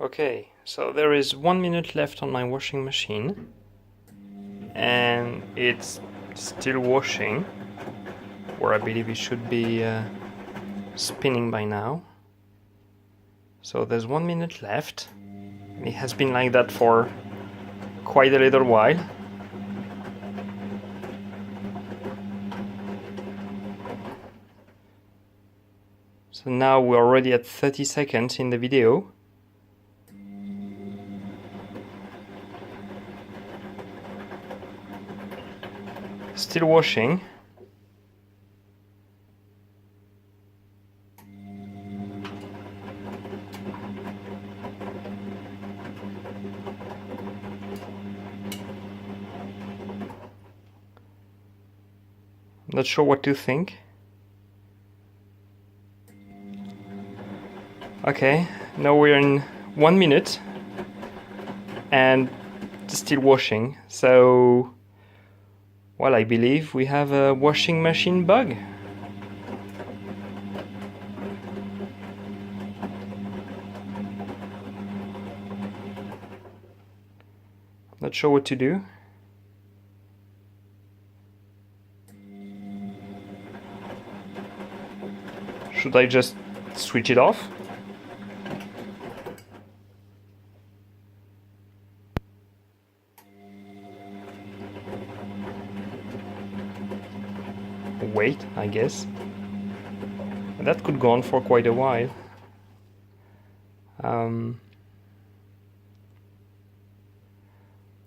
Okay, so there is 1 minute left on my washing machine and it's still washing, or I believe it should be spinning by now. So there's 1 minute left. It has been like that for quite a little while. So now we're already at 30 seconds in the video. Still washing. Not sure what to think. Okay, now we're in 1 minute and still washing. So, well, I believe we have a washing machine bug. Not sure what to do. Should I just switch it off? Wait, I guess. That could go on for quite a while.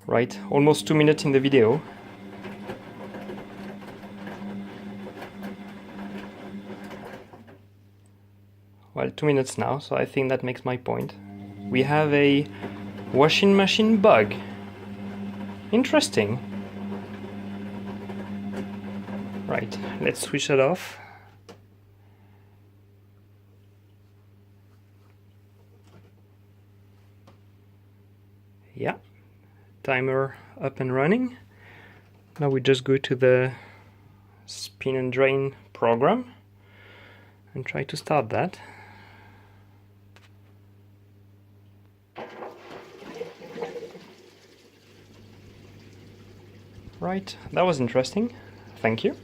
Right, almost 2 minutes in the video. Well, 2 minutes now, so I think that makes my point. We have a washing machine bug. Interesting. Right, let's switch it off. Yeah, timer up and running. Now we just go to the spin and drain program and try to start that. Right, that was interesting. Thank you.